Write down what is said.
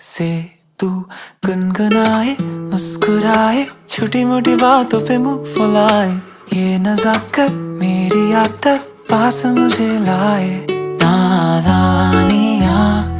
से तू गुनगुनाए, मुस्कुराए, छोटी मोटी बातों पे मुंह फुलाए। ये नजाकत मेरी आदत पास मुझे लाए। नादानियाँ